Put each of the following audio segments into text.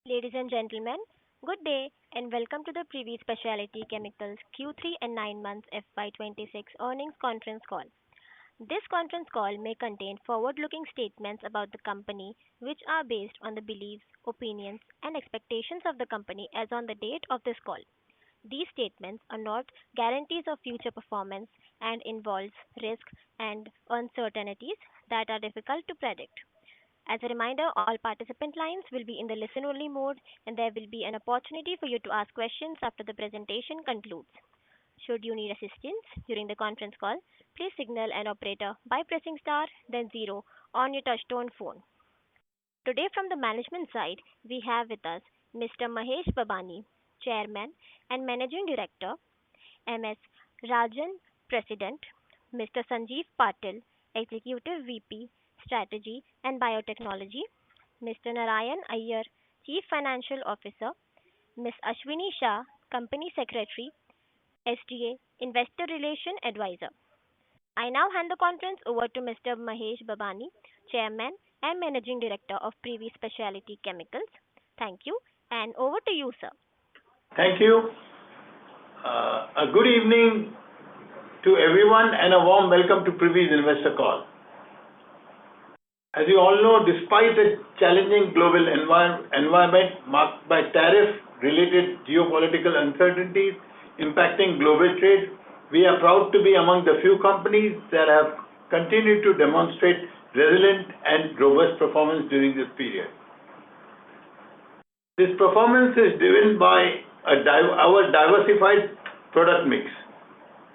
Ladies and gentlemen, good day and welcome to the Privi Speciality Chemicals Q3 and 9 months FY2026 earnings conference call. This conference call may contain forward-looking statements about the company which are based on the beliefs, opinions, and expectations of the company as on the date of this call. These statements are not guarantees of future performance and involves risks and uncertainties that are difficult to predict. As a reminder, all participant lines will be in the listen-only mode, and there will be an opportunity for you to ask questions after the presentation concludes. Should you need assistance during the conference call, please signal an operator by pressing star, then zero on your touchtone phone. Today, from the management side, we have with us Mr. Mahesh Babani, Chairman and Managing Director, MS Rajan, President, Mr. Sanjeev Patil, Executive VP, Strategy and Biotechnology, Mr. Narayan Iyer, Chief Financial Officer, Ms. Ashwini Shah, Company Secretary, SGA, Investor Relation Advisor. I now hand the conference over to Mr. Mahesh Babani, Chairman and Managing Director of Privi Speciality Chemicals. Thank you, and over to you, sir. Thank you. A good evening to everyone and a warm welcome to Privi's investor call. As you all know, despite the challenging global environment marked by tariff-related geopolitical uncertainties impacting global trade, we are proud to be among the few companies that have continued to demonstrate resilient and robust performance during this period. This performance is driven by our diversified product mix,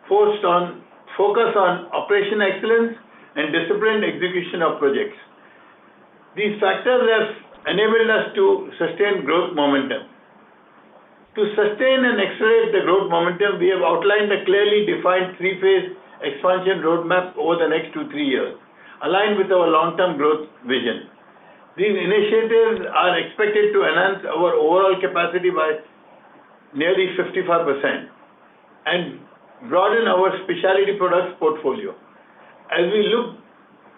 focus on operation excellence and disciplined execution of projects. These factors have enabled us to sustain growth momentum. To sustain and accelerate the growth momentum, we have outlined a clearly defined three-phase expansion roadmap over the next 2-3 years, aligned with our long-term growth vision. These initiatives are expected to enhance our overall capacity by nearly 55% and broaden our specialty products portfolio. As we look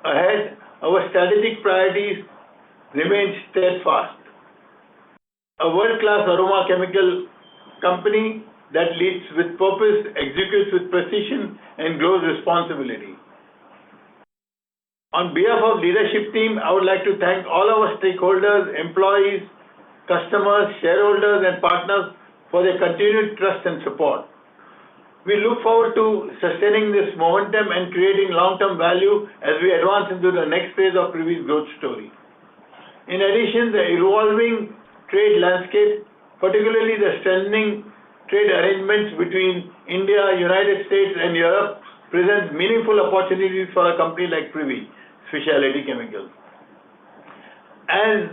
ahead, our strategic priorities remain steadfast. A world-class aroma chemical company that leads with purpose, executes with precision, and grows responsibly. On behalf of leadership team, I would like to thank all our stakeholders, employees, customers, shareholders, and partners for their continued trust and support. We look forward to sustaining this momentum and creating long-term value as we advance into the next phase of Privi's growth story. In addition, the evolving trade landscape, particularly the strengthening trade arrangements between India, United States, and Europe, presents meaningful opportunities for a company like Privi Speciality Chemicals. As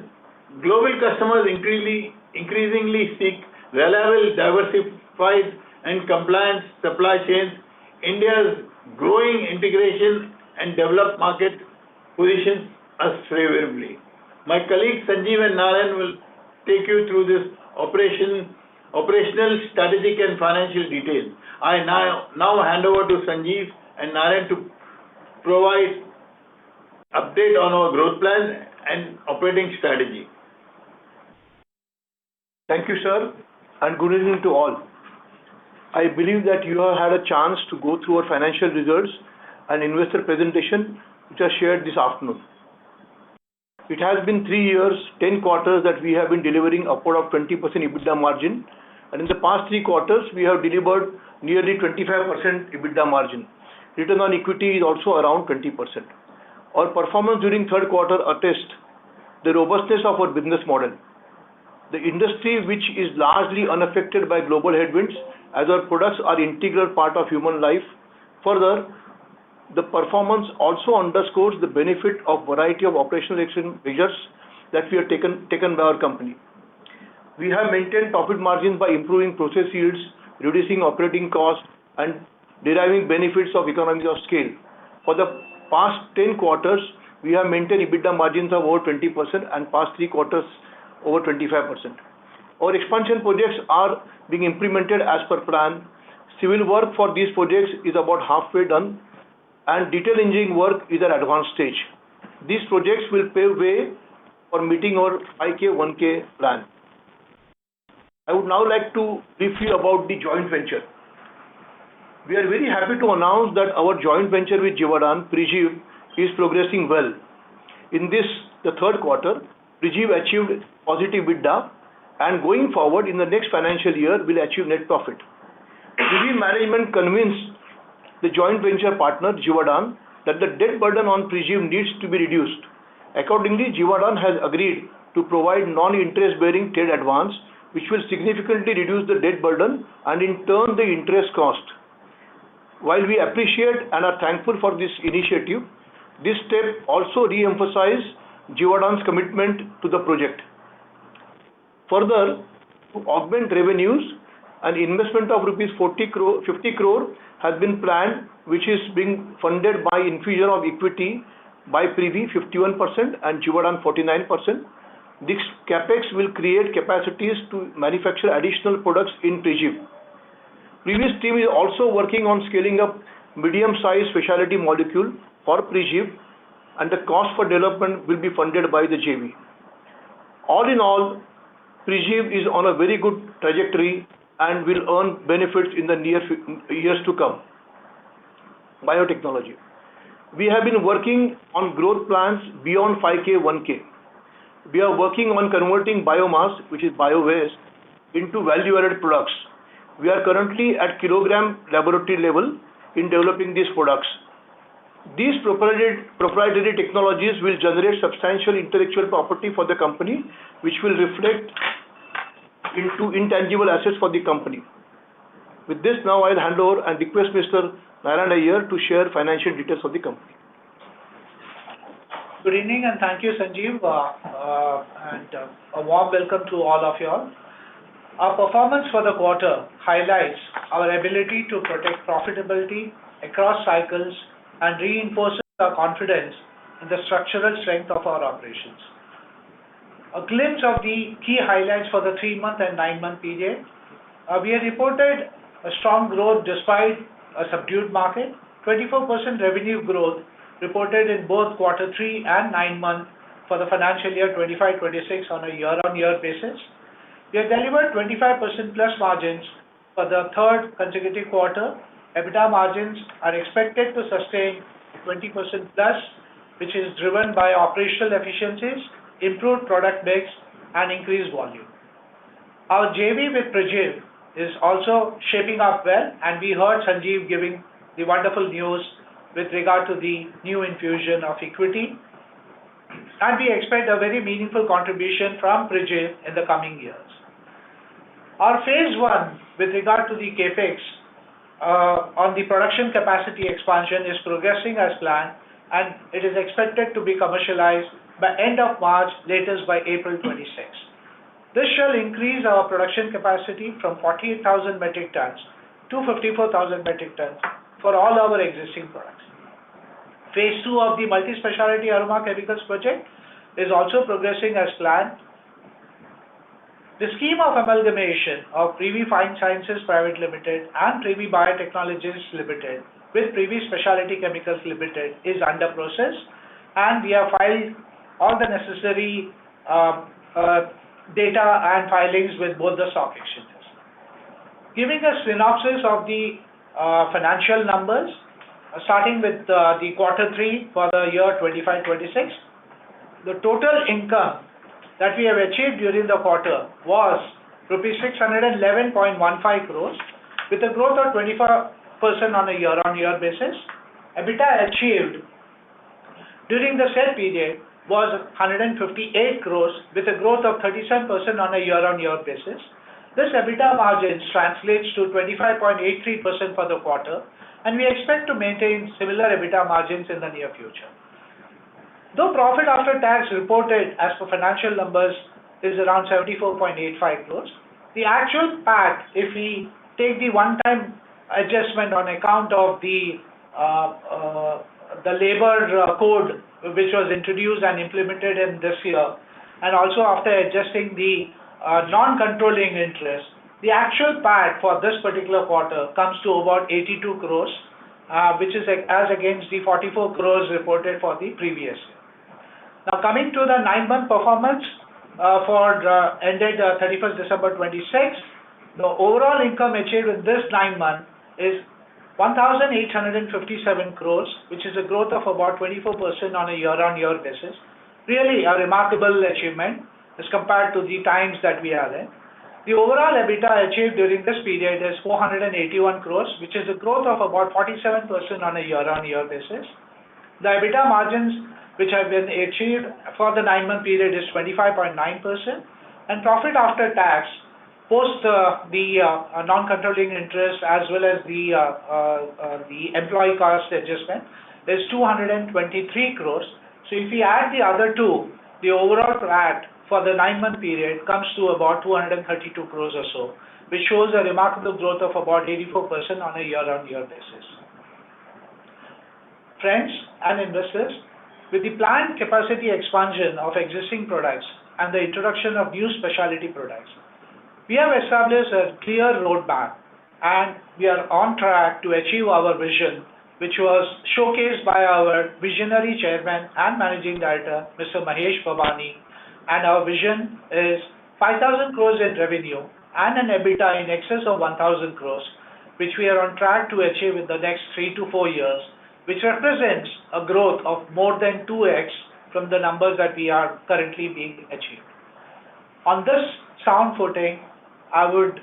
global customers increasingly seek reliable, diversified, and compliant supply chains, India's growing integration and developed market positions us favorably. My colleagues Sanjeev and Narayan will take you through this operational, strategic, and financial details. I now hand over to Sanjeev and Narayan to provide update on our growth plans and operating strategy. Thank you, sir, and good evening to all. I believe that you have had a chance to go through our financial results and investor presentation which are shared this afternoon. It has been 3 years, 10 quarters that we have been delivering upward of 20% EBITDA margin, and in the past 3 quarters we have delivered nearly 25% EBITDA margin. Return on equity is also around 20%. Our performance during third quarter attests the robustness of our business model. The industry, which is largely unaffected by global headwinds, as our products are integral part of human life. Further, the performance also underscores the benefit of variety of operational excellence measures that we have taken by our company. We have maintained profit margins by improving process yields, reducing operating costs, and deriving benefits of economies of scale. For the past 10 quarters, we have maintained EBITDA margins of over 20% and past 3 quarters over 25%. Our expansion projects are being implemented as per plan. Civil work for these projects is about halfway done and detail engineering work is at advanced stage. These projects will pave way for meeting our 5K, 1K plan. I would now like to brief you about the joint venture. We are very happy to announce that our joint venture with Givaudan, Privi, is progressing well. In the third quarter, Privi achieved positive EBITDA, and going forward in the next financial year will achieve net profit. Privi management convinced the joint venture partner Givaudan that the debt burden on Privi needs to be reduced. Accordingly, Givaudan has agreed to provide non-interest bearing trade advance, which will significantly reduce the debt burden and in turn the interest cost. While we appreciate and are thankful for this initiative, this step also re-emphasizes Givaudan's commitment to the project. Further, to augment revenues, an investment of rupees 50 crore has been planned, which is being funded by infusion of equity by Privi 51% and Givaudan 49%. This capex will create capacities to manufacture additional products in Privi. Privi's team is also working on scaling up medium-sized specialty molecule for Privi, and the cost for development will be funded by the JV. All in all, Privi is on a very good trajectory and will earn benefits in the near years to come. Biotechnology. We have been working on growth plans beyond 5K, 1K. We are working on converting biomass, which is bio-waste, into value-added products. We are currently at kilogram laboratory level in developing these products. These proprietary technologies will generate substantial intellectual property for the company, which will reflect into intangible assets for the company. With this, now I'll hand over and request Mr. Narayan Iyer to share financial details of the company. Good evening and thank you, Sanjeev, and a warm welcome to all of you all. Our performance for the quarter highlights our ability to protect profitability across cycles and reinforces our confidence in the structural strength of our operations. A glimpse of the key highlights for the 3-month and 9-month period. We have reported a strong growth despite a subdued market. 24% revenue growth reported in both quarter 3 and 9 months for the financial year 25-26 on a year-on-year basis. We have delivered 25% plus margins for the third consecutive quarter. EBITDA margins are expected to sustain 20% plus, which is driven by operational efficiencies, improved product mix, and increased volume. Our JV with Privi is also shaping up well, and we heard Sanjeev giving the wonderful news with regard to the new infusion of equity, and we expect a very meaningful contribution from Privi in the coming years. Our phase 1 with regard to the capex on the production capacity expansion is progressing as planned, and it is expected to be commercialized by end of March, latest by April 26. This shall increase our production capacity from 48,000 metric tons to 54,000 metric tons for all our existing products. Phase 2 of the multi-speciality aroma chemicals project is also progressing as planned. The scheme of amalgamation of Privi Fine Sciences Private Limited and Privi Biotechnologies Limited with Privi Speciality Chemicals Limited is under process, and we have filed all the necessary data and filings with both the stock exchanges. Giving a synopsis of the financial numbers, starting with the quarter 3 for the year 25-26, the total income that we have achieved during the quarter was rupees 611.15 crores with a growth of 24% on a year-on-year basis. EBITDA achieved during the said period was 158 crores with a growth of 37% on a year-on-year basis. This EBITDA margin translates to 25.83% for the quarter, and we expect to maintain similar EBITDA margins in the near future. Though profit after tax reported as per financial numbers is around 74.85 crores, the actual PAT, if we take the one-time adjustment on account of the labor code which was introduced and implemented in this year, and also after adjusting the non-controlling interest, the actual PAT for this particular quarter comes to about 82 crores, which is as against the 44 crores reported for the previous year. Now coming to the 9-month performance, ended 31st December 26, the overall income achieved in this 9 months is 1,857 crores, which is a growth of about 24% on a year-on-year basis. Really a remarkable achievement as compared to the times that we are in. The overall EBITDA achieved during this period is 481 crores, which is a growth of about 47% on a year-on-year basis. The EBITDA margins which have been achieved for the 9-month period is 25.9%, and profit after tax post the non-controlling interest as well as the employee cost adjustment is 223 crores. So if we add the other two, the overall PAT for the 9-month period comes to about 232 crores or so, which shows a remarkable growth of about 84% on a year-on-year basis. Friends and investors, with the planned capacity expansion of existing products and the introduction of new specialty products, we have established a clear roadmap and we are on track to achieve our vision, which was showcased by our visionary chairman and managing director, Mr. Mahesh Babani. And our vision is 5,000 crores in revenue and an EBITDA in excess of 1,000 crores, which we are on track to achieve in the next 3 to 4 years, which represents a growth of more than 2x from the numbers that we are currently being achieved. On this sound footing, I would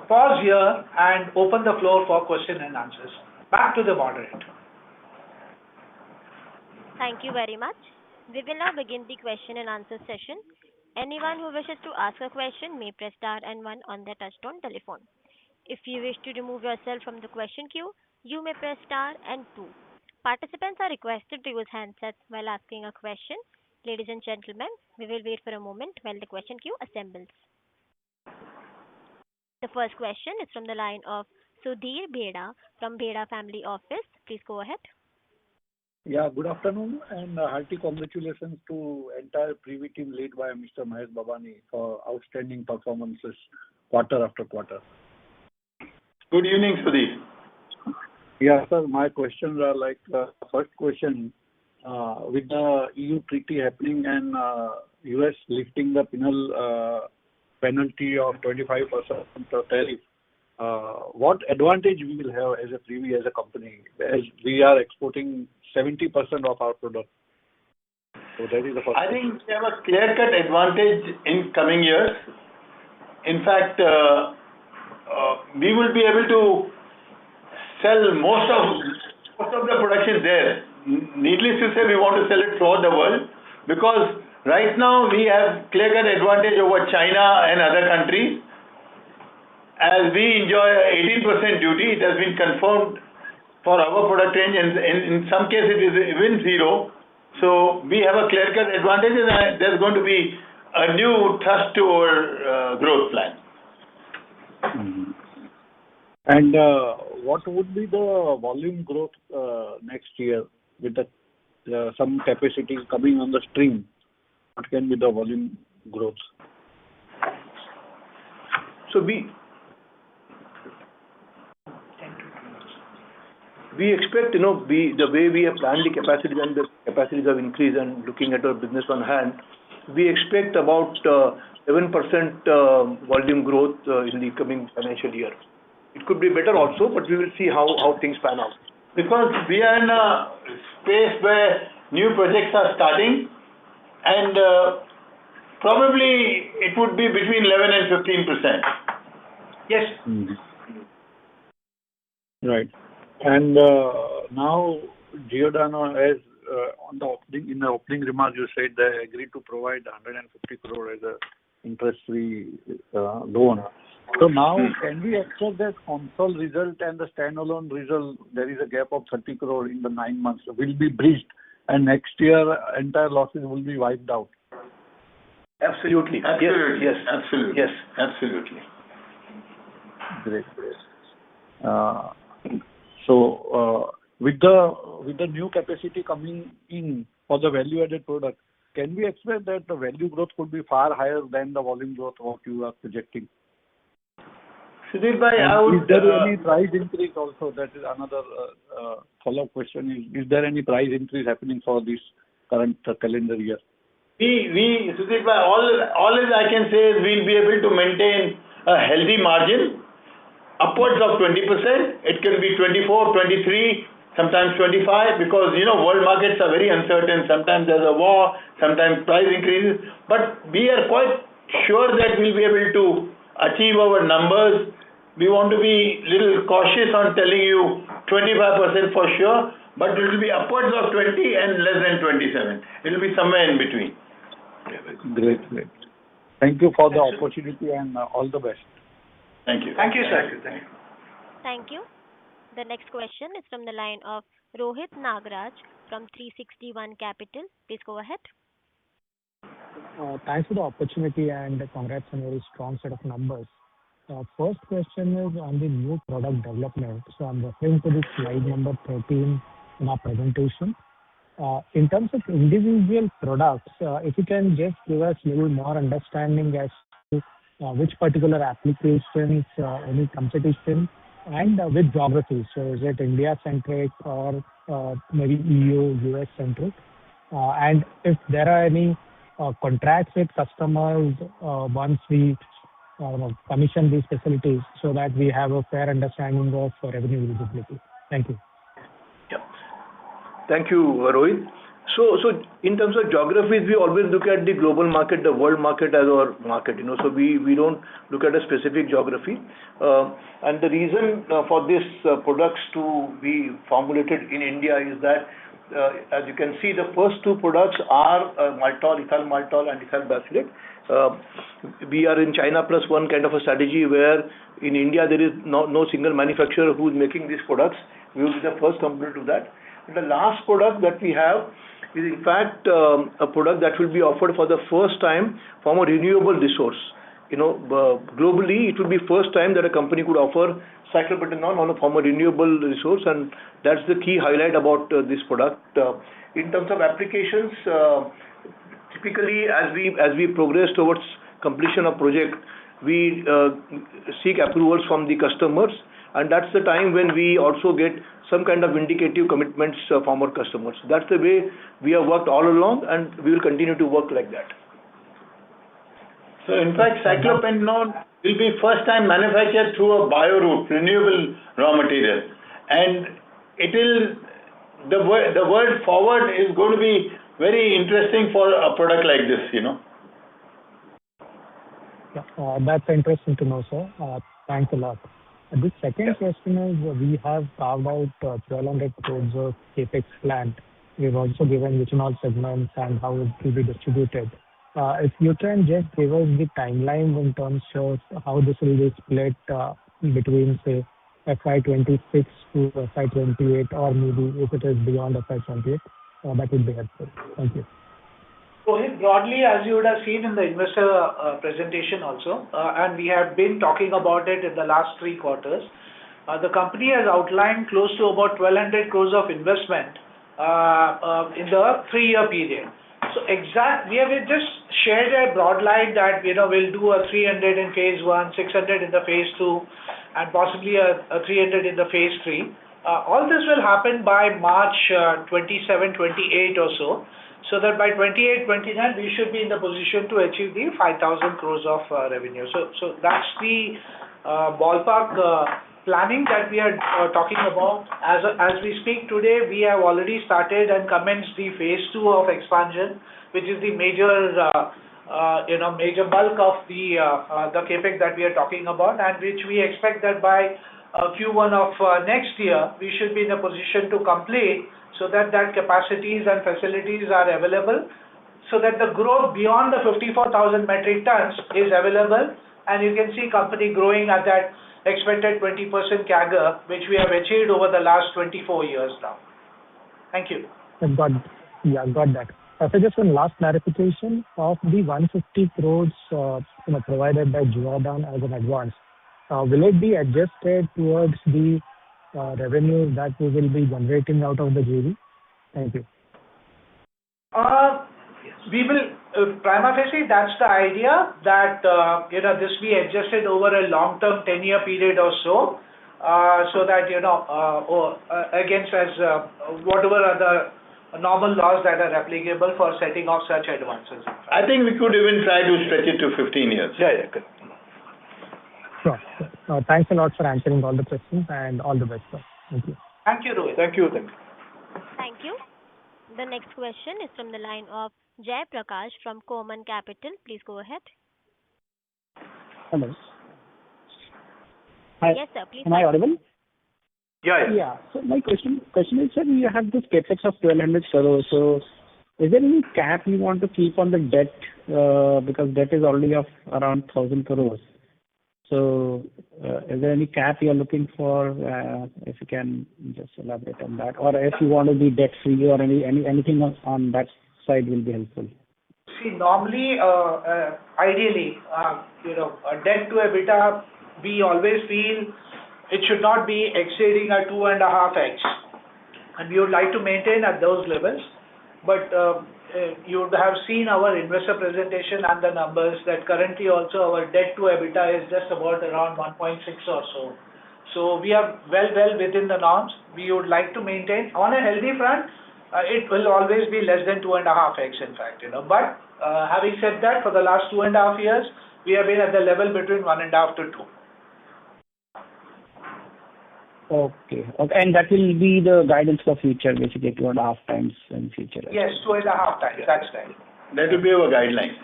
pause here and open the floor for question and answers. Back to the moderator. Thank you very much. We will now begin the question and answer session. Anyone who wishes to ask a question may press star and one on their touchtone telephone. If you wish to remove yourself from the question queue, you may press star and two. Participants are requested to use handsets while asking a question. Ladies and gentlemen, we will wait for a moment while the question queue assembles. The first question is from the line of Sudhir Bheda from Bheda Family Office. Please go ahead. Yeah, good afternoon and hearty congratulations to entire Privi team led by Mr. Mahesh Babani for outstanding performances quarter after quarter. Good evening, Sudhir. Yeah, sir, my questions are like first question, with the EU treaty happening and US lifting the penalty of 25% tariff, what advantage we will have as a Privi as a company, as we are exporting 70% of our product? So that is the first. I think we have a clear-cut advantage in coming years. In fact, we will be able to sell most of the production there. Needless to say, we want to sell it throughout the world because right now we have clear-cut advantage over China and other countries. As we enjoy 18% duty, it has been confirmed for our product range, and in some cases it is even zero. So we have a clear-cut advantage, and there's going to be a new thrust to our growth plan. Mm-hmm. And what would be the volume growth next year with some capacity coming on the stream? What can be the volume growth? So we expect, the way we have planned the capacity and the capacities have increased and looking at our business on hand, we expect about 7% volume growth in the coming financial year. It could be better also, but we will see how things pan out. Because we are in a space where new projects are starting, and probably it would be between 11 and 15%. Yes. Mm-hmm. Right. And now Giordano has in the opening remarks you said they agreed to provide 150 crore as a interest-free loan. So now can we expect that console result and the standalone result, there is a gap of 30 crore in the 9 months will be bridged and next year entire losses will be wiped out? Absolutely. Absolutely. Yes. Absolutely. Yes. Absolutely. Great. So with the new capacity coming in for the value-added product, can we expect that the value growth could be far higher than the volume growth what you are projecting? Sudhir bhai, I would... Is there any price increase also? That is another follow-up question. Is there any price increase happening for this current calendar year? Sudhir, all is I can say is we'll be able to maintain a healthy margin upwards of 20%. It can be 24, 23, sometimes 25, because world markets are very uncertain. Sometimes there's a war, sometimes price increases. But we are quite sure that we'll be able to achieve our numbers. We want to be little cautious on telling you 25% for sure, but it will be upwards of 20 and less than 27. It will be somewhere in between. Great. Thank you for the opportunity and all the best. Thank you. Thank you, sir. Thank you. The next question is from the line of Rohit Nagraj from 360 ONE Capital. Please go ahead. Thanks for the opportunity and congrats on a very strong set of numbers. First question is on the new product development. So I'm referring to the slide number 13 in our presentation. In terms of individual products, if you can just give us a little more understanding as to which particular applications, any competition, and which geographies. So is it India-centric or maybe EU, US-centric? And if there are any contracts with customers once we commission these facilities so that we have a fair understanding of revenue visibility. Thank you. Yeah. Thank you, Rohit. So in terms of geographies, we always look at the global market, the world market as our market. So we don't look at a specific geography. And the reason for these products to be formulated in India is that, as you can see, the first two products are maltol, ethyl maltol, and ethyl bacillate. We are in China plus one kind of a strategy where in India there is no single manufacturer who is making these products. We will be the first company to do that. And the last product that we have is in fact a product that will be offered for the first time from a renewable resource. Globally, it will be first time that a company could offer cyclobutanol from a renewable resource, and that's the key highlight about this product. In terms of applications, typically as we progress towards completion of project, we seek approvals from the customers, and that's the time when we also get some kind of indicative commitments from our customers. That's the way we have worked all along, and we will continue to work like that. So in fact, cyclopentanol will be first time manufactured through a bio route, renewable raw material, and the world forward is going to be very interesting for a product like this. Yeah, that's interesting to know, sir. Thanks a lot. The second question is, we have carved out 1,200 crores of capex plan. We've also given ethanol segments and how it will be distributed. If you can just give us the timeline in terms of how this will be split between, say, FY26 to FY28, or maybe if it is beyond FY28, that would be helpful. Thank you. Rohit, broadly, as you would have seen in the investor presentation also, and we have been talking about it in the last 3 quarters, the company has outlined close to about 1,200 crores of investment in the 3-year period. So we have just shared a broad line that we'll do a 300 in phase 1, 600 in the phase 2, and possibly a 300 in the phase 3. All this will happen by March 27, 28 or so that by 28, 29 we should be in the position to achieve the 5,000 crores of revenue. So that's the ballpark planning that we are talking about. As we speak today, we have already started and commenced the phase 2 of expansion, which is the major bulk of the capex that we are talking about, and which we expect that by Q1 of next year we should be in a position to complete, so that capacities and facilities are available, so that the growth beyond the 54,000 metric tons is available, and you can see company growing at that expected 20% CAGR, which we have achieved over the last 24 years now. Thank you. Got that. So just one last clarification of the 150 crores provided by Givaudan as an advance. Will it be adjusted towards the revenue that we will be generating out of the JV? Thank you. We will, prima facie, that's the idea, that this be adjusted over a long-term 10-year period or so that against as whatever other normal laws that are applicable for setting off such advances. I think we could even try to stretch it to 15 years. Yeah, correct. Sure. Thanks a lot for answering all the questions and all the best, sir. Thank you. Thank you, Rohit. Thank you. Thank you. Thank you. The next question is from the line of Jay Prakash from Common Capital. Please go ahead. Hello. Hi. Yes, sir. Please. Am I audible? Yeah. Yeah. So my question is, sir, you have this capex of 1,200 crores. So is there any cap you want to keep on the debt? Because debt is already of around 1,000 crores. So is there any cap you are looking for? If you can just elaborate on that, or if you want to be debt free, or anything on that side will be helpful. See, normally, ideally, a debt to EBITDA, we always feel it should not be exceeding a 2.5x, and we would like to maintain at those levels. But you would have seen our investor presentation and the numbers that currently also our debt to EBITDA is just about around 1.6 or so. So we are well within the norms. We would like to maintain on a healthy front. It will always be less than 2.5x, in fact. But having said that, for the last 2.5 years, we have been at the level between 1.5 to 2. Okay. And that will be the guidance for future, basically 2.5 times in future. Yes, 2.5 times. That's right. That will be our guidelines.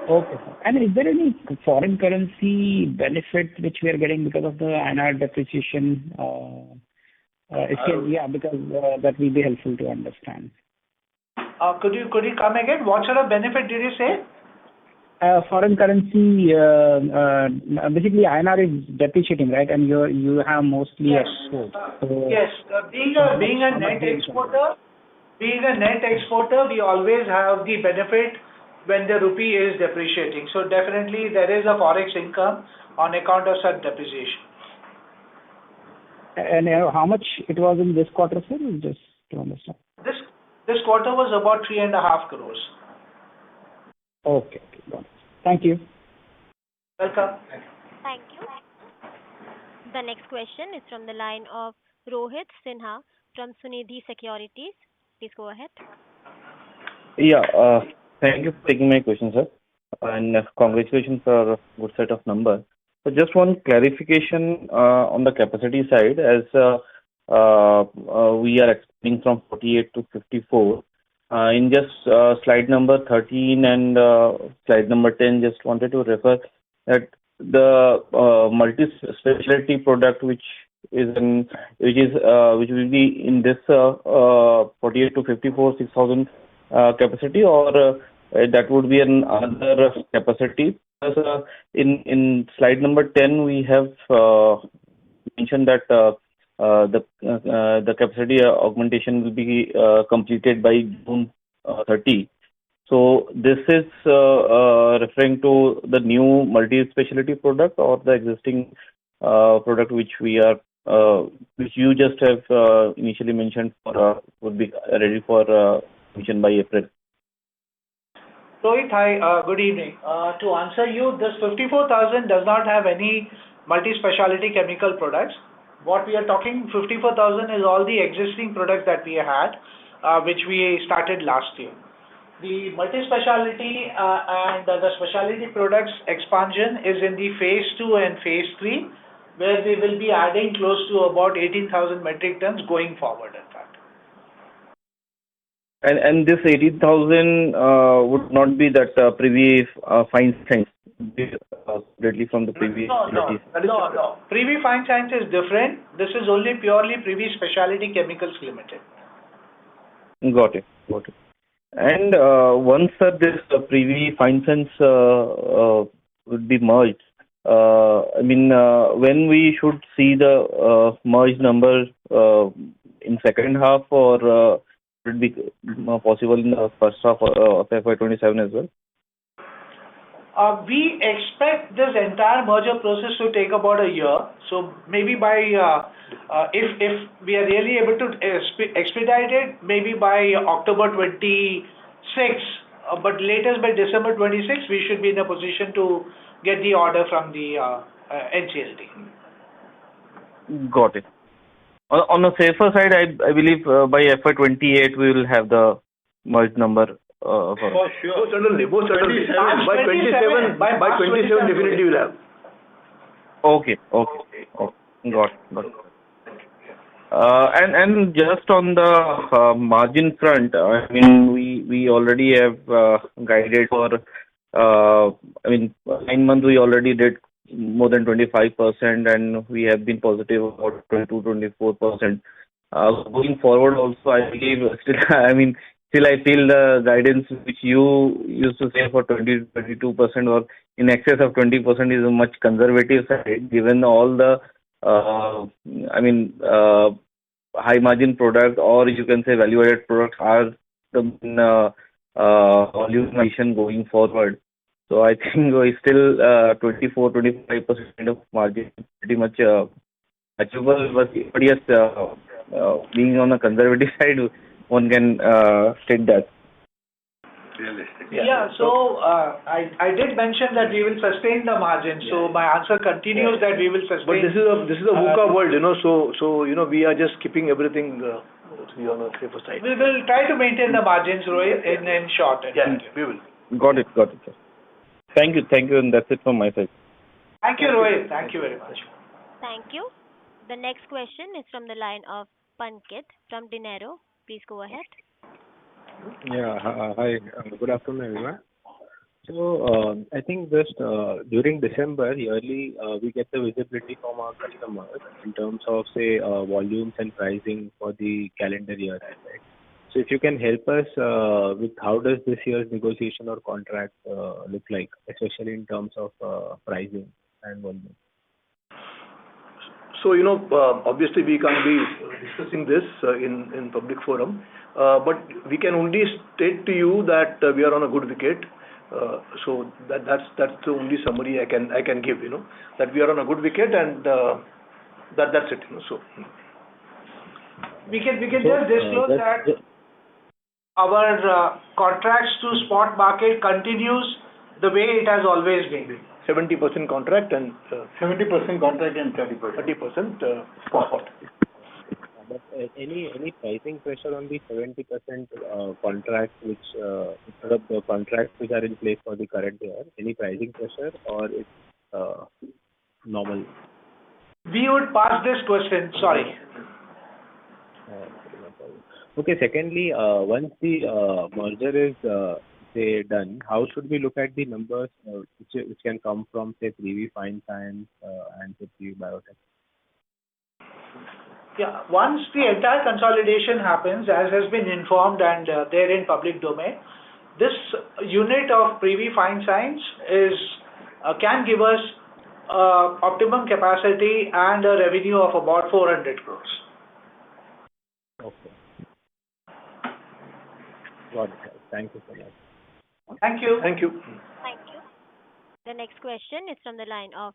Okay. And is there any foreign currency benefit which we are getting because of the INR depreciation? Because that will be helpful to understand. Could you come again? What sort of benefit did you say? Foreign currency, basically INR is depreciating, right? And you have mostly export. So Yes, being a net exporter, we always have the benefit when the rupee is depreciating. So definitely there is a forex income on account of such depreciation. And how much it was in this quarter, sir? Just to understand. This quarter was about 3.5 crores. Okay. Got it. Thank you. Welcome. Thank you. The next question is from the line of Rohit Sinha from Sunidhi Securities. Please go ahead. Yeah, thank you for taking my question, sir. And congratulations for a good set of numbers. So just one clarification on the capacity side, as we are expanding from 48 to 54. In just slide number 13 and slide number 10, just wanted to refer that the multi-specialty product which will be in this 48 to 54 6,000 capacity, or that would be another capacity. Because in slide number 10 we have mentioned that the capacity augmentation will be completed by June 30. So this is referring to the new multi-specialty product or the existing product which you just have initially mentioned would be ready for mission by April. Rohit, hi, good evening. To answer you, this 54,000 does not have any multi-specialty chemical products. What we are talking 54,000 is all the existing products that we had, which we started last year. The multi-specialty and the specialty products expansion is in the phase 2 and phase 3, where we will be adding close to about 18,000 metric tons going forward, in fact. And this 18,000 would not be that Privi Fine Science, completely from the Privi. No. Privi Fine Science is different. This is only purely Privi Speciality Chemicals Limited. Got it. And once this Privi Fine Science would be merged, when we should see the merged numbers in second half, or would it be possible in the first half of FY27 as well? We expect this entire merger process to take about a year. So maybe by, if we are really able to expedite it, maybe by October 26, but latest by December 26, we should be in a position to get the order from the NCLT. Got it. On the safer side, I believe by FY28 we will have the merged number. For sure. Most certainly. March 27, By 27 definitely we'll have. Okay. Got it. And just on the margin front, I mean, we already have guided for, I mean, 9 months we already did more than 25%, and we have been positive about 22-24%. Going forward also, I believe, still I feel the guidance which you used to say for 20-22% or in excess of 20% is a much conservative side, given all the high margin product, or you can say value added products are the volume addition going forward. So I think we still 24-25% kind of margin pretty much achievable. But yes, being on the conservative side, one can state that. Realistic. Yeah. So I did mention that we will sustain the margin. So my answer continues that we will sustain. But this is a VUCA world, So we are just keeping everything to be on the safer side. We will try to maintain the margins, Rohit, in short. Yeah, we will. Got it, sir. Thank you, and that's it from my side. Thank you, Rohit. Thank you very much. Thank you. The next question is from the line of Pankit from Dinero. Please go ahead. Yeah, hi. Good afternoon, everyone. So, I think just during December yearly, we get the visibility from our customers in terms of, say, volumes and pricing for the calendar year, right? So if you can help us with how does this year's negotiation or contract look like, especially in terms of pricing and volume? So, obviously we can't be discussing this in public forum, but we can only state to you that we are on a good wicket. So that's the only summary I can give, that we are on a good wicket, and that's it, So we can just disclose that our contracts to spot market continues the way it has always been. 70% contract and 70% contract and 30% spot. But any pricing pressure on the 70% contracts which the contracts which are in place for the current year? Any pricing pressure, or it's normal? We would pass this question. Sorry. Okay. Secondly, once the merger is say done, how should we look at the numbers which can come from, say, Privi Fine Science and say Privi Biotech? Yeah, once the entire consolidation happens, as has been informed and they're in public domain, this unit of Privi Fine Science can give us optimum capacity and a revenue of about 400 crores. Okay. Got it. Thank you so much. Thank you. Thank you. Thank you. The next question is from the line of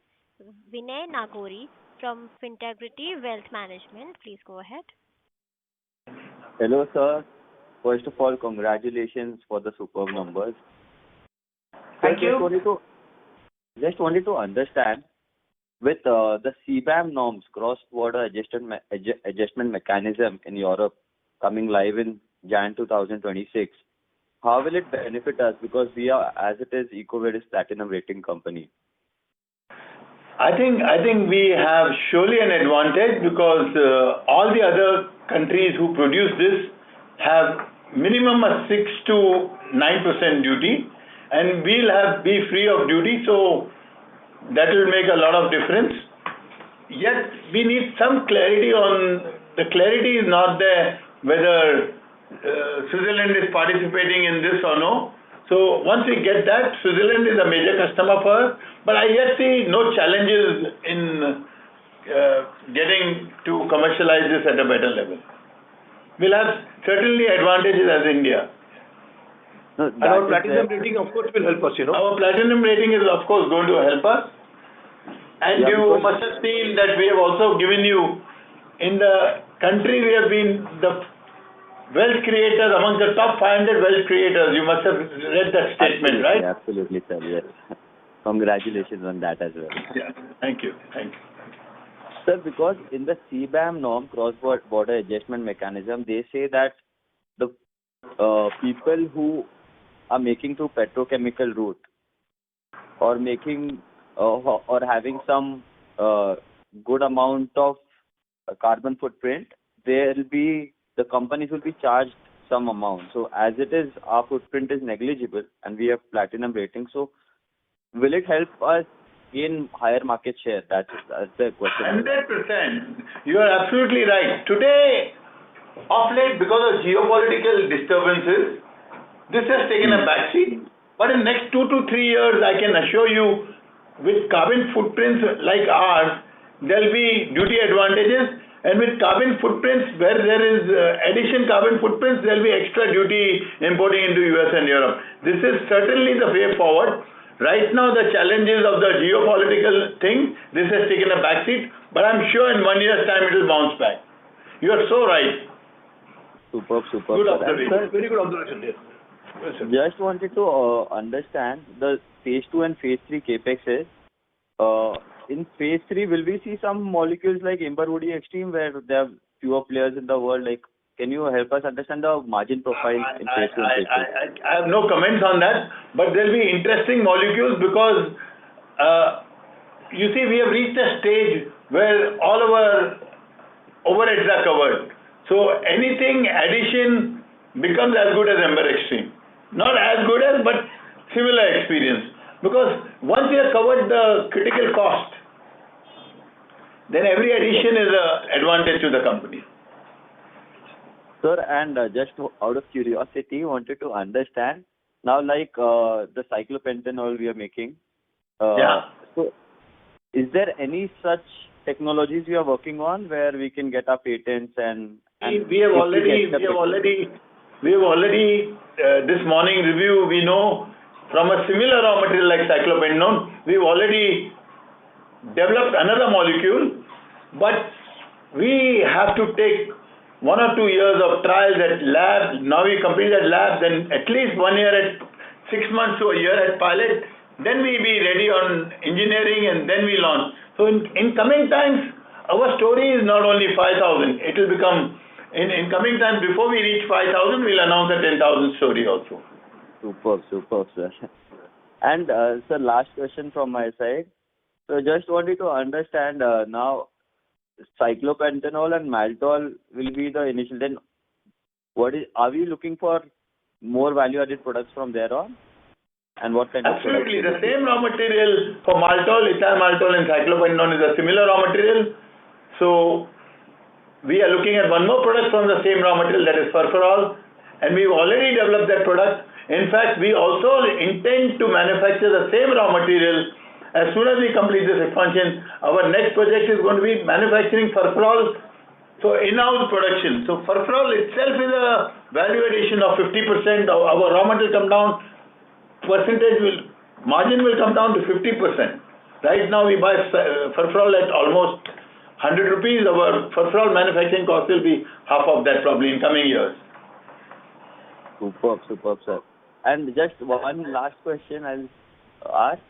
Vinay Nagori from Fintegrity Wealth Management. Please go ahead. Hello, sir. First of all, congratulations for the superb numbers. Thank you. Just wanted to understand, with the CBAM norms, cross-border adjustment mechanism in Europe, coming live in Jan 2026, how will it benefit us? Because we are, as it is, EcoVadis Platinum rating company. I think we have surely an advantage, because all the other countries who produce this have minimum a 6 to 9% duty, and we'll be free of duty, so that will make a lot of difference. Yet we need some clarity on, the clarity is not there whether Switzerland is participating in this or no. So once we get that, Switzerland is a major customer for us, but I yet see no challenges in getting to commercialize this at a better level. We'll have certainly advantages as India. No, And our platinum rating, of course, will help us, Our platinum rating is, of course, going to help us. And Yeah, you because- must have seen that we have also given you, in the country we have been the wealth creators, among the top 500 wealth creators. You must have read that statement, right? Absolutely, sir. Yes. Congratulations on that as well. Yeah. Thank you. Sir, because in the CBAM norm, cross-border adjustment mechanism, they say that the people who are making through petrochemical route or making or having some good amount of carbon footprint, the companies will be charged some amount. So as it is, our footprint is negligible and we have platinum rating. So will it help us gain higher market share? That's the question. 100%. You are absolutely right. Today, of late, because of geopolitical disturbances, this has taken a backseat. But in next 2 to 3 years, I can assure you, with carbon footprints like ours, there will be duty advantages, and with carbon footprints where there is addition carbon footprints, there will be extra duty importing into US and Europe. This is certainly the way forward. Right now, the challenges of the geopolitical thing, this has taken a backseat, but I'm sure in 1 year's time it will bounce back. You are so right. Superb. Good observation. Very good observation, yes. Yes, sir. Just wanted to understand the phase 2 and phase 3 capexes. In phase 3, will we see some molecules like Imberwoody Extreme where there are fewer players in the world? Like, can you help us understand the margin profile in phase 2 and phase 3? I have no comments on that, but there will be interesting molecules because you see, we have reached a stage where all our overheads are covered. So anything addition becomes as good as Ember Extreme. Not as good as, but similar experience. Because once you have covered the critical cost, then every addition is an advantage to the company. Sir, and just out of curiosity, wanted to understand now, like the cyclopentanol we are making. Yeah. So, is there any such technologies we are working on where we can get our patents and we have already this morning review, we know from a similar raw material like cyclopentanol, we've already developed another molecule, but we have to take 1 or 2 years of trials at lab. Now we complete at lab, then at least 1 year at 6 months to a year at pilot, then we be ready on engineering and then we launch. So in coming times, our story is not only 5,000, it will become, in coming times, before we reach 5,000, we'll announce a 10,000 story also. Superb, sir. And sir, last question from my side. So just wanted to understand now, cyclopentanol and maltol will be the initial. Then, are we looking for more value-added products from there on? And what kind Absolutely. of products? The same raw material for maltol, ethyl maltol and cyclopentanol is a similar raw material. So we are looking at one more product from the same raw material, that is furfural, and we've already developed that product. In fact, we also intend to manufacture the same raw material as soon as we complete this expansion. Our next project is going to be manufacturing furfural, so in-house production. So furfural itself is a value addition of 50%. Our raw material come down, margin will come down to 50%. Right now we buy furfural at almost 100 rupees. Our furfural manufacturing cost will be half of that probably in coming years. Superb, sir. And just one last question I'll ask.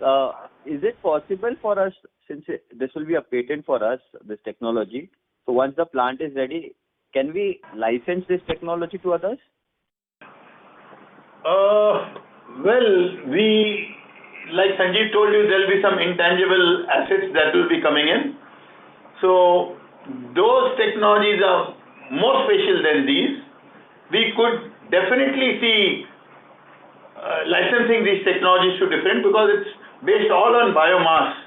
Is it possible for us, since this will be a patent for us, this technology, so once the plant is ready, can we license this technology to others? Well, like Sanjeev told you, there will be some intangible assets that will be coming in. So those technologies are more special than these. We could definitely see licensing these technologies to different, because it's based all on biomass.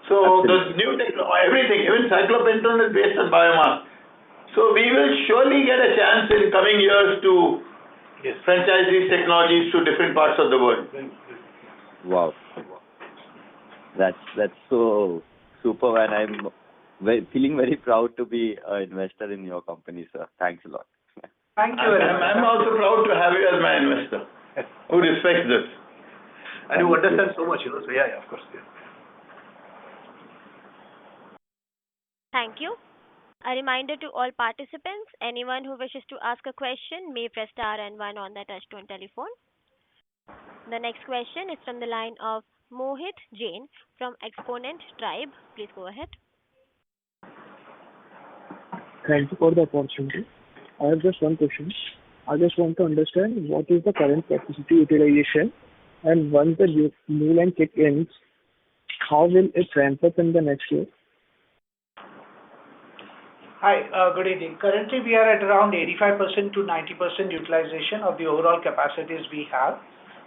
So the new technology, everything, even cyclopentanol is based on biomass. So we will surely get a chance in coming years to franchise these technologies to different parts of the world. Wow. That's so super, and I'm feeling very proud to be an investor in your company, sir. Thanks a lot. Thank you. I'm also proud to have you as my investor, who respects this. And you understand so much, so yeah, of course. Yeah. Thank you. A reminder to all participants, anyone who wishes to ask a question may press star and one on the touchtone telephone. The next question is from the line of Mohit Jain from Exponent Tribe. Please go ahead. Thank you for the opportunity. I have just one question. I just want to understand what is the current capacity utilization, and once the new line kick ins, how will it ramp up in the next year? Hi, good evening. Currently, we are at around 85% to 90% utilization of the overall capacities we have.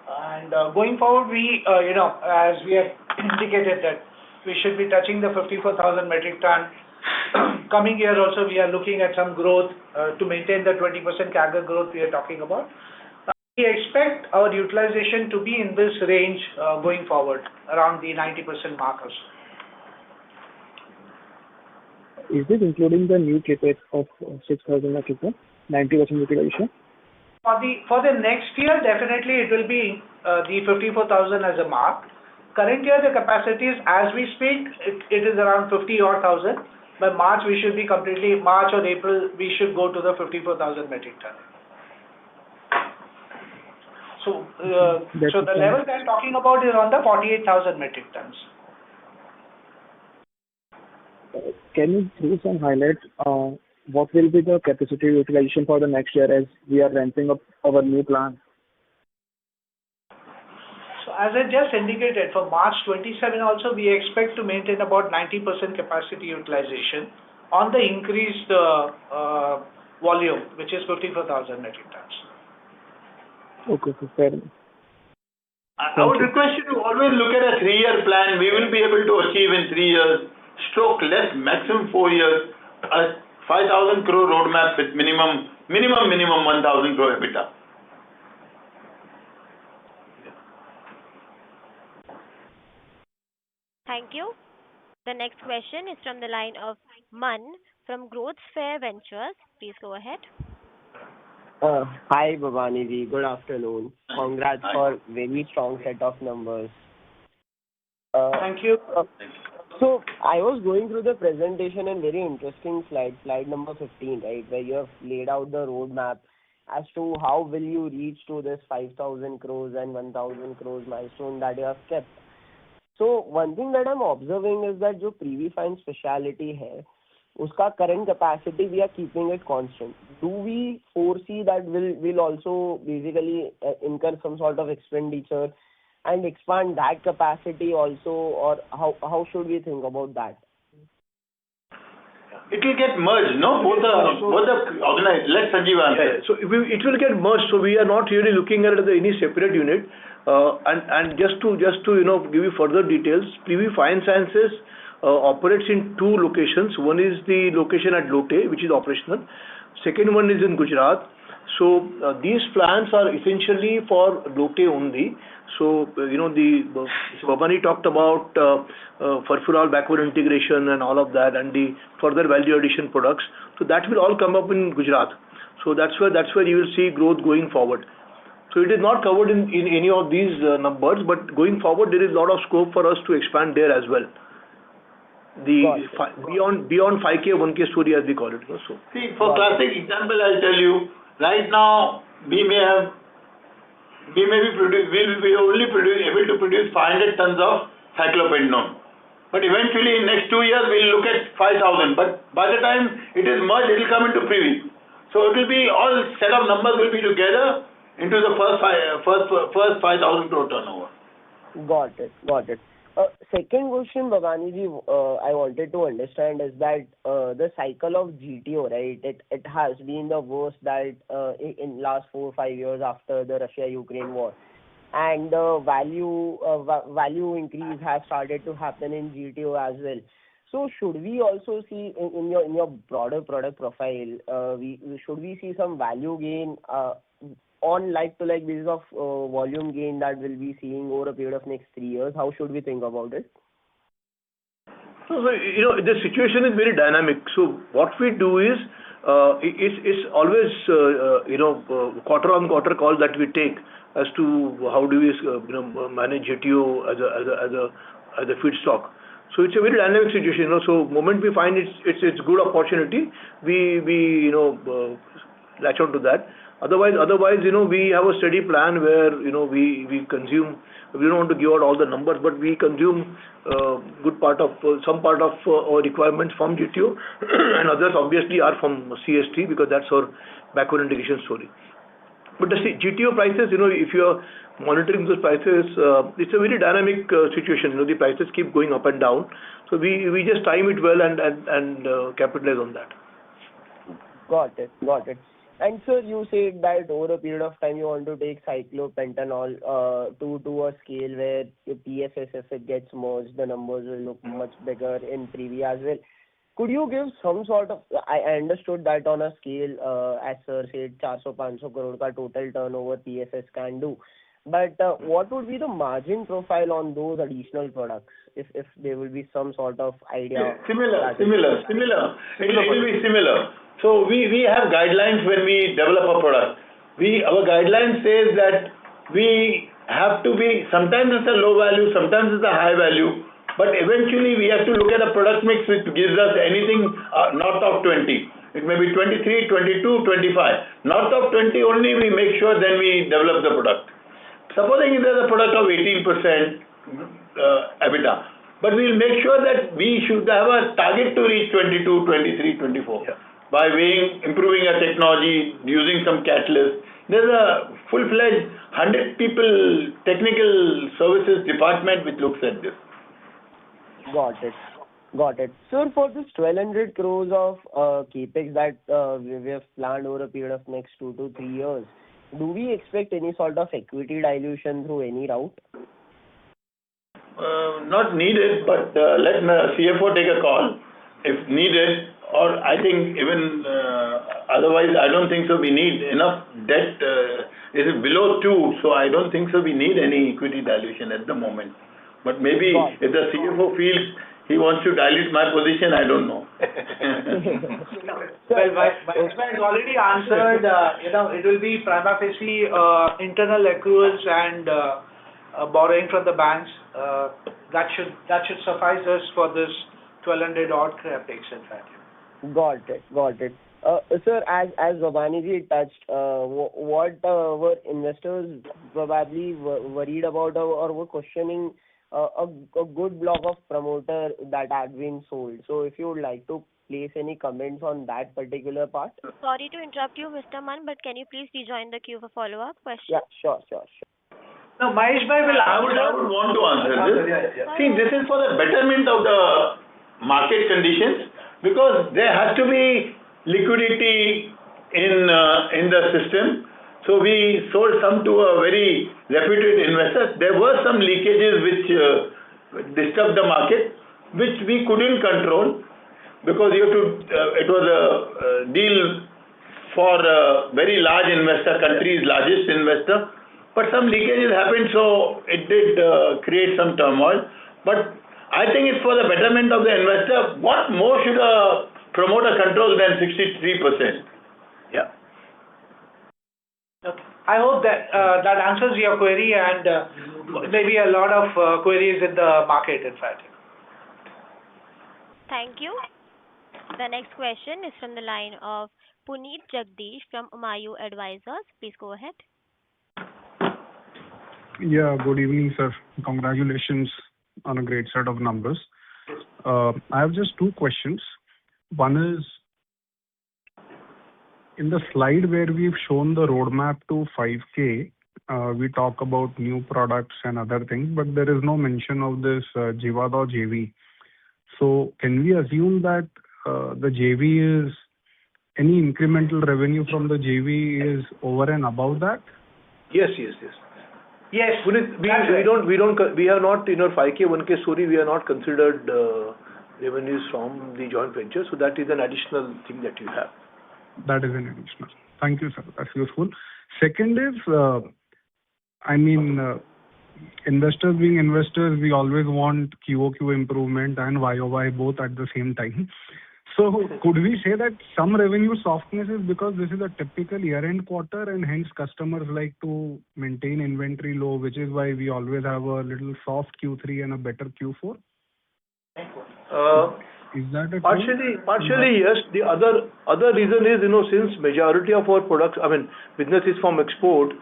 And going forward, as we have indicated that we should be touching the 54,000 metric ton. Coming year also, we are looking at some growth to maintain the 20% CAGR growth we are talking about. We expect our utilization to be in this range going forward, around the 90% mark or so. Is this including the new CapEx of 6,000 metric ton, 90% utilization? For the next year, definitely it will be the 54,000 as a mark. Current year, the capacity is, as we speak, it is around 50-odd thousand. By March, we should be completely, March or April, we should go to the 54,000 metric ton. So the level that I'm talking about is on the 48,000 metric tons. Can you throw some highlights? What will be the capacity utilization for the next year as we are ramping up our new plant? So as I just indicated, for March 27 also, we expect to maintain about 90% capacity utilization on the increased volume, which is 54,000 metric tons. Okay, fair enough. I would request you to always look at a 3-year plan. We will be able to achieve in 3 years, stroke less, maximum 4 years, a 5,000 crore roadmap with minimum 1,000 crore EBITDA. Thank you. The next question is from the line of Man from Growth Fair Ventures. Please go ahead. Hi, Bhavani ji. Good afternoon. Congrats for very strong set of numbers. Thank you. So I was going through the presentation and very interesting slide number 15, right, where you have laid out the roadmap as to how will you reach to this 5,000 crores and 1,000 crores milestone that you have kept. So one thing that I'm observing is that जो Privi Speciality है, उसका current capacity we are keeping it constant. Do we foresee that we'll also basically incur some sort of expenditure and expand that capacity also, or how should we think about that? It will get merged, no? Both the organized. Let Sanjeev answer. So it will get merged. So we are not really looking at it as any separate unit. And just to give you further details, Privi Fine Sciences operates in 2 locations. One is the location at Lote, which is operational. Second one is in Gujarat. So these plants are essentially for Lote only. So Bhavani talked about furfural backward integration and all of that, and the further value addition products. So that will all come up in Gujarat. So that's where you will see growth going forward. So it is not covered in any of these numbers, but going forward there is a lot of scope for us to expand there as well. Beyond 5K, 1K story as we call it. So see, for classic example, I'll tell you. Right now, we will be only able to produce 500 tons of cyclopentanone. But eventually, in next 2 years, we'll look at 5,000. But by the time it is merged, it will come into Privi. So it will be all set of numbers will be together into the first 5,000 crore turnover. Got it. Second question, Bhavani ji, I wanted to understand is that the cycle of GTO, right? It has been the worst that in last 4 or 5 years after the Russia-Ukraine war, and the value increase has started to happen in GTO as well. So should we also see in your broader product profile, should we see some value gain on like-to-like basis of volume gain that we'll be seeing over a period of next 3 years? How should we think about it? So the situation is very dynamic. So what we do is, it's always quarter on quarter call that we take as to how do we manage GTO as a feedstock. So it's a very dynamic situation. So moment we find it's good opportunity, we latch on to that. Otherwise, we have a steady plan where, we consume. We don't want to give out all the numbers, but we consume some part of our requirements from GTO, and others obviously are from CST, because that's our backward integration story. But the GTO prices, if you are monitoring those prices, it's a very dynamic situation. The prices keep going up and down. So we just time it well and capitalize on that. Got it. And sir, you said that over a period of time you want to take cyclopentanol to a scale where your PFS, if it gets merged, the numbers will look much bigger in Privi as well. Could you give some sort of, I understood that on a scale, as sir said, 400-500 crore ka total turnover PFS can do. But what would be the margin profile on those additional products, if there will be some sort of idea? Similar. It will be similar. So we have guidelines when we develop a product. Our guideline says that we have to be, sometimes it's a low value, sometimes it's a high value, but eventually we have to look at a product mix which gives us anything north of 20. It may be 23, 22, 25. North of 20 only we make sure then we develop the product. Supposing there's a product of 18% EBITDA, but we'll make sure that we should have a target to reach 22, 23, 24. Yeah. By improving our technology, using some catalyst. There's a full-fledged 100 people technical services department which looks at this. Got it. Sir, for this 1,200 crores of capex that we have planned over a period of next 2 to 3 years, do we expect any sort of equity dilution through any route? Not needed, but let CFO take a call if needed. Or I think even otherwise, I don't think so we need enough debt. It is below 2, so I don't think so we need any equity dilution at the moment. But maybe if the CFO feels he wants to dilute my position, I don't know. Well, my has already answered, it will be prima facie internal accruals and borrowing from the banks. That should suffice us for this 1,200 odd capex, in fact. Got it. Sir, as Babani touched, what were investors probably worried about or were questioning a good block of promoter that had been sold. So if you would like to place any comments on that particular part. Sorry to interrupt you, Mr. Mann, but can you please rejoin the queue for follow-up question? Yeah, sure. No, Mahesh bhai will I would want to answer this. Yeah. See, this is for the betterment of the market conditions, because there has to be liquidity in the system. So we sold some to a very reputed investor. There were some leakages which disturbed the market, which we couldn't control, because it was a deal for a very large investor, country's largest investor. But some leakages happened, so it did create some turmoil. But I think it's for the betterment of the investor. What more should a promoter control than 63%? Yeah. Okay. I hope that that answers your query, and maybe a lot of queries in the market, in fact. Thank you. The next question is from the line of Puneet Jagdish from Umayu Advisors. Please go ahead. Yeah, good evening, sir. Congratulations on a great set of numbers. I have just two questions. One is, in the slide where we've shown the roadmap to 5K, we talk about new products and other things, but there is no mention of this Jivada JV. So can we assume that the JV is, any incremental revenue from the JV is over and above that? Yes. Yes. We have not, in our 5K, 1K story, we have not considered revenues from the joint venture. So that is an additional thing that you have. That is an additional. Thank you, sir. That's useful. Second is, investors being investors, we always want QOQ improvement and YOY both at the same time. So could we say that some revenue softness is because this is a typical year-end quarter and hence customers like to maintain inventory low, which is why we always have a little soft Q3 and a better Q4? Is that a true? Partially, yes. The other reason is, since majority of our products, business is from export,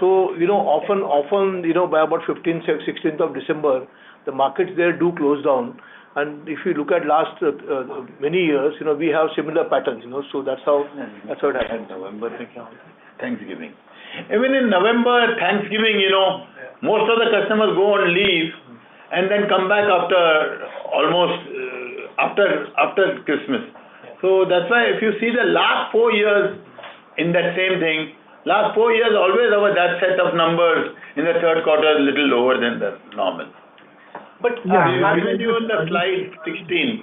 so, often, by about 15th, 16th of December, the markets there do close down. And if you look at last many years, we have similar patterns, so that's how it happens. November, Thanksgiving. Even in November, Thanksgiving, most of the customers go on leave and then come back after almost after Christmas. So that's why if you see the last 4 years in that same thing, last 4 years always that set of numbers in the third quarter is a little lower than the normal. But I've given you on the slide 16.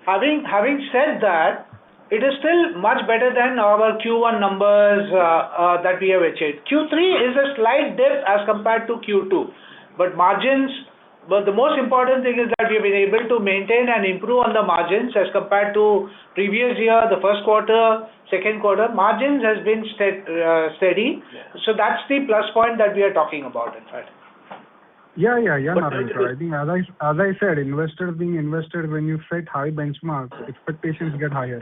Having said that, it is still much better than our Q1 numbers that we have achieved. Q3 is a slight dip as compared to Q2, but the most important thing is that we have been able to maintain and improve on the margins as compared to previous year, the first quarter, second quarter. Margins has been steady, so that's the plus point that we are talking about, in fact. Yeah, Narayan sir. I think as I said, investors being invested, when you set high benchmarks, expectations get higher.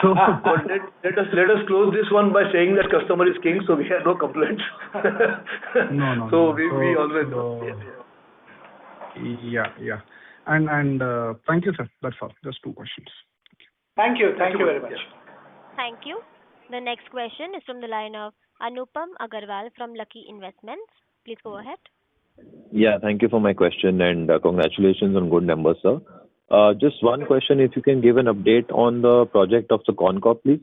So let us close this one by saying that customer is king, so we have no complaints. No. So we always know. Yeah. And thank you, sir. That's all. Just 2 questions. Thank you very much. Thank you. The next question is from the line of Anupam Agarwal from Lucky Investments. Please go ahead. Yeah, thank you for my question and congratulations on good numbers, sir. Just one question, if you can give an update on the project of the Concop, please.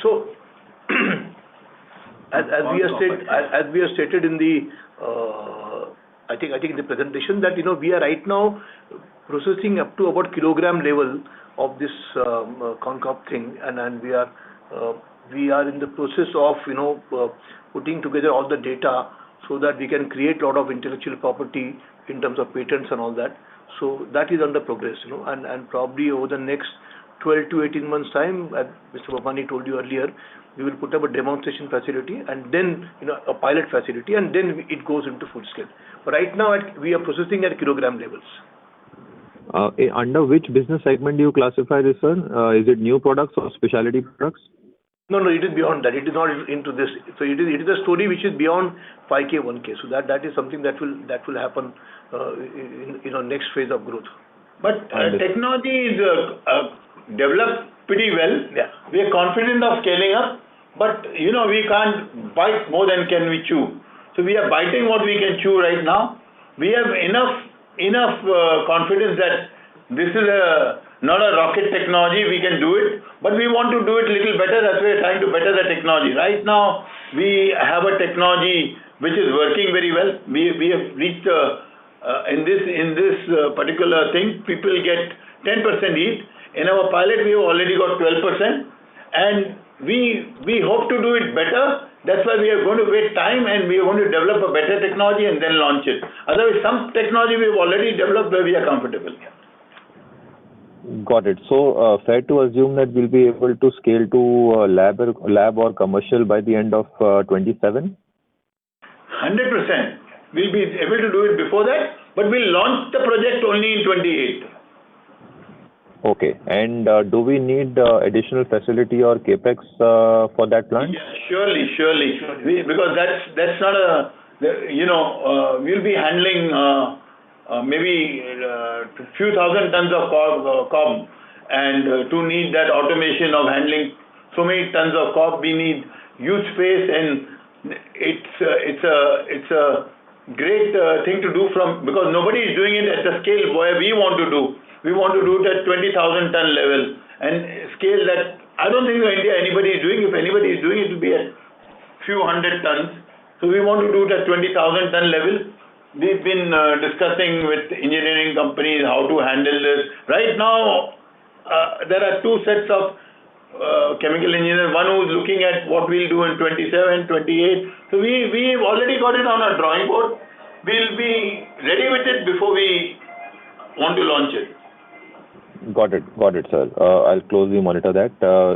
So, as we have stated in the, I think in the presentation that we are right now processing up to about kilogram level of this Concop thing, and we are in the process of putting together all the data so that we can create a lot of intellectual property in terms of patents and all that. So that is under progress, and probably over the next 12 to 18 months time, as Mr. Babani told you earlier, we will put up a demonstration facility and then a pilot facility, and then it goes into full scale. But right now we are processing at kilogram levels. Under which business segment do you classify this, sir? Is it new products or specialty products? No, it is beyond that. It is not into this. So it is a story which is beyond 5K, 1K. So that is something that will happen in next phase of growth. But technology is developed pretty well. Yeah. We are confident of scaling up, but we can't bite more than can we chew. So we are biting what we can chew right now. We have enough confidence that this is not a rocket technology, we can do it, but we want to do it a little better. That's why we're trying to better the technology. Right now, we have a technology which is working very well. We have reached in this particular thing, people get 10% each. In our pilot, we have already got 12%, and we hope to do it better. That's why we are going to wait time, and we are going to develop a better technology and then launch it. Otherwise, some technology we have already developed where we are comfortable. Got it. So fair to assume that we'll be able to scale to lab or commercial by the end of 27? 100%. We'll be able to do it before that, but we'll launch the project only in 28. Okay. And do we need additional facility or capex for that plant? Yeah, surely. Because that's not a, we'll be handling maybe a few thousand tons of cob, and to need that automation of handling so many tons of cob, we need huge space, and it's a great thing to do because nobody is doing it at the scale where we want to do. We want to do it at 20,000 ton level and scale that. I don't think in India anybody is doing. If anybody is doing it, will be at few hundred tons. So we want to do it at 20,000 ton level. We've been discussing with engineering companies how to handle this. Right now, there are 2 sets of chemical engineers. One who's looking at what we'll do in 27, 28. So we've already got it on our drawing board. We'll be ready with it before we want to launch it. Got it, sir. I'll closely monitor that.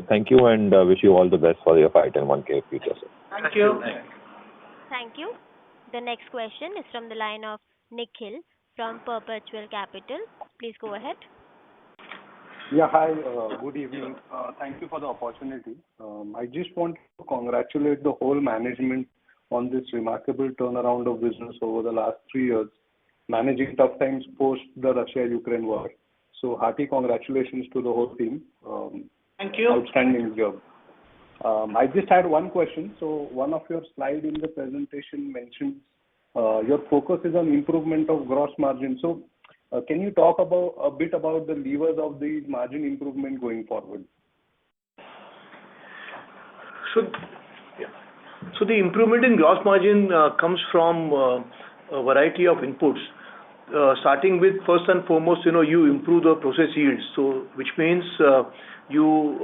Thank you, and wish you all the best for your 5 and 1K future, sir. Thank you. Thank you. The next question is from the line of Nikhil from Perpetual Capital. Please go ahead. Yeah, hi, good evening. Thank you for the opportunity. I just want to congratulate the whole management on this remarkable turnaround of business over the last 3 years, managing tough times post the Russia-Ukraine war. So hearty congratulations to the whole team. Thank you. Outstanding job. I just had one question. So one of your slides in the presentation mentions your focus is on improvement of gross margin. So can you talk about a bit about the levers of the margin improvement going forward? So the improvement in gross margin comes from a variety of inputs. Starting with first and foremost, you improve the process yields. So which means you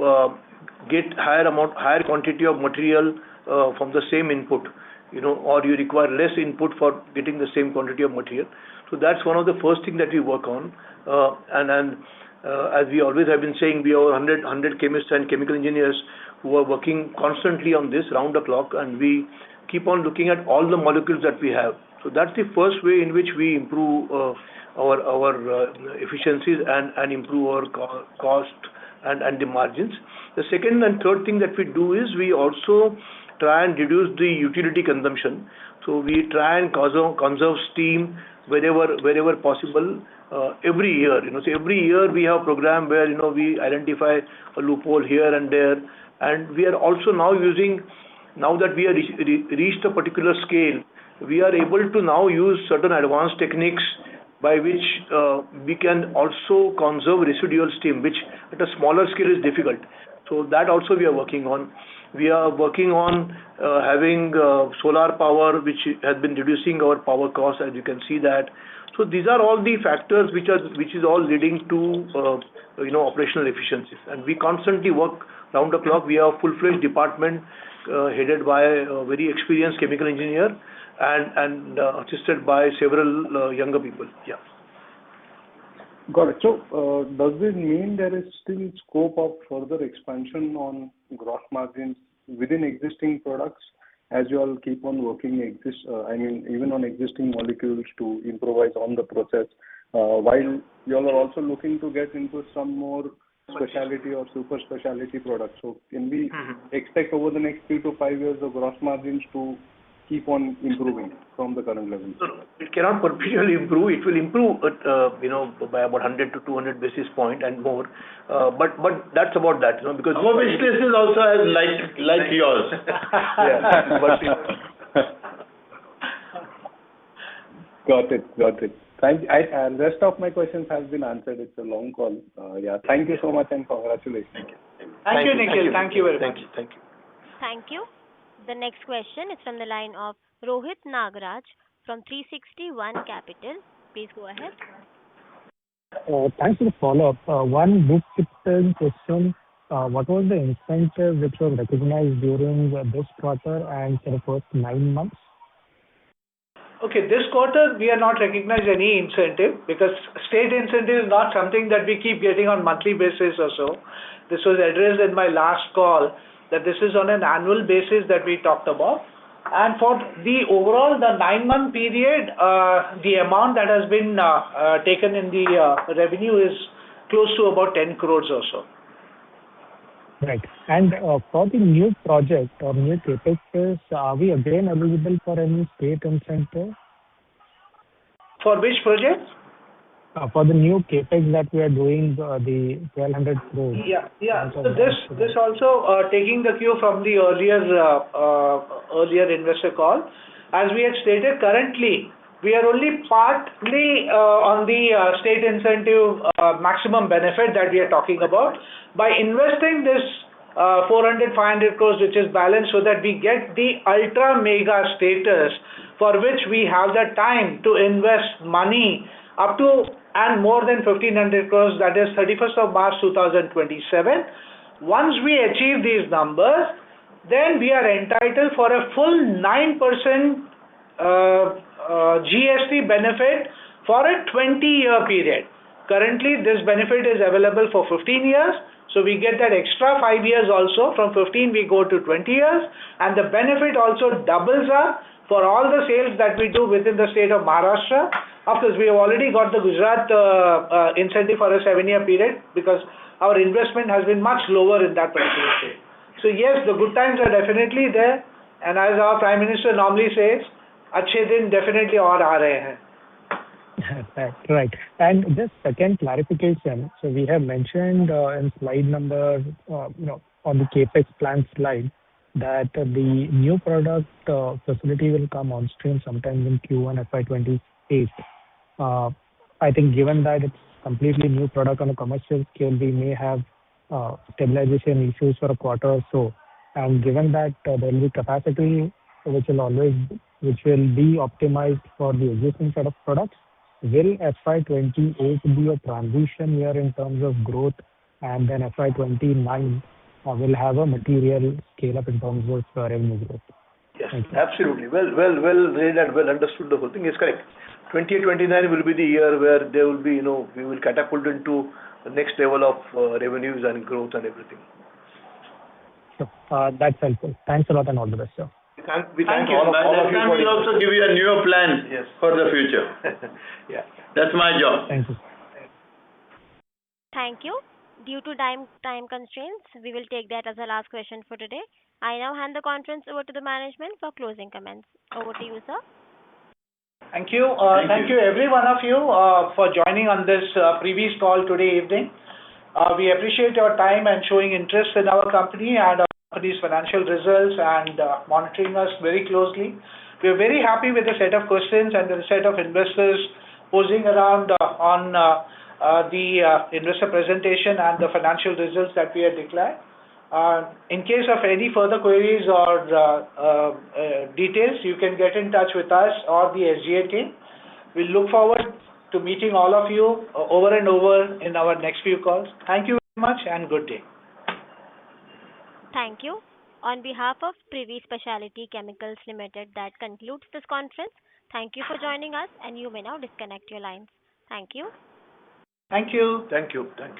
get higher quantity of material from the same input, or you require less input for getting the same quantity of material. So that's one of the first thing that we work on. And as we always have been saying, we have 100 chemists and chemical engineers who are working constantly on this round the clock, and we keep on looking at all the molecules that we have. So that's the first way in which we improve our efficiencies and improve our cost and the margins. The second and third thing that we do is we also try and reduce the utility consumption. So we try and conserve steam wherever possible every year. So every year we have a program where we identify a loophole here and there, and we are also now that we have reached a particular scale, we are able to now use certain advanced techniques by which we can also conserve residual steam, which at a smaller scale is difficult. So that also we are working on. We are working on having solar power, which has been reducing our power costs, as you can see that. So these are all the factors which is all leading to operational efficiencies. And we constantly work round the clock. We have a full-fledged department headed by a very experienced chemical engineer and assisted by several younger people. Yeah. Got it. So does this mean there is still scope of further expansion on gross margins within existing products as you all keep on working even on existing molecules to improvise on the process, while you all are also looking to get into some more specialty or super specialty products? So can we expect over the next 3 to 5 years the gross margins to keep on improving from the current level? It cannot perpetually improve. It will improve by about 100 to 200 basis point and more. But that's about that, because our business is also as like yours. Got it. And rest of my questions have been answered. It's a long call. Thank you so much and congratulations. Thank you, Nikhil. Thank you very much. Thank you. Thank you. The next question is from the line of Rohit Nagraj from 360 ONE Capital. Please go ahead. Thanks for the follow-up. One bookkeeping question. What was the incentive which was recognized during this quarter and for the first 9 months? Okay, this quarter we are not recognized any incentive because state incentive is not something that we keep getting on monthly basis or so. This was addressed in my last call that this is on an annual basis that we talked about. And for the overall, the 9-month period, the amount that has been taken in the revenue is close to about 10 crores or so. Right. And for the new project or new CapExes, are we again eligible for any state incentive? For which project? For the new CapEx that we are doing, the 1,200 crores. Yeah. So this also taking the cue from the earlier investor call. As we had stated, currently we are only partly on the state incentive maximum benefit that we are talking about. By investing this 400-500 crores, which is balanced, so that we get the ultra mega status, for which we have the time to invest money up to and more than 1,500 crores, that is 31st of March 2027. Once we achieve these numbers, then we are entitled for a full 9% GST benefit for a 20-year period. Currently, this benefit is available for 15 years. So we get that extra 5 years also. From 15 we go to 20 years, and the benefit also doubles up for all the sales that we do within the state of Maharashtra. Of course, we have already got the Gujarat incentive for a 7-year period, because our investment has been much lower in that particular state. So yes, the good times are definitely there, and as our Prime Minister normally says, अच्छे दिन definitely और आ रहे हैं. Right. And just second clarification. So we have mentioned in slide number, on the capex plan slide, that the new product facility will come on stream sometime in Q1 FY28. I think given that it's completely new product on a commercial scale, we may have stabilization issues for a quarter or so. And given that there will be capacity which will be optimized for the existing set of products, will FY28 be a transition year in terms of growth, and then FY29 will have a material scale up in terms of revenue growth? Yes, absolutely. Well read and well understood. The whole thing is correct. 28-29 will be the year where there will be, we will catapult into the next level of revenues and growth and everything. Sure. That's helpful. Thanks a lot and all the best, sir. We thank all of you. We'll also give you a newer plan for the future. Yeah. That's my job. Thank you. Thank you. Due to time constraints, we will take that as the last question for today. I now hand the conference over to the management for closing comments. Over to you, sir. Thank you. Thank you every one of you for joining on this previous call today evening. We appreciate your time and showing interest in our company and our company's financial results, and monitoring us very closely. We are very happy with the set of questions and the set of investors posing around on the investor presentation and the financial results that we have declared. In case of any further queries or details, you can get in touch with us or the SGA team. We look forward to meeting all of you over and over in our next few calls. Thank you very much and good day. Thank you. On behalf of Privi Speciality Chemicals Limited, that concludes this conference. Thank you for joining us, and you may now disconnect your lines. Thank you. Thank you. Thank you.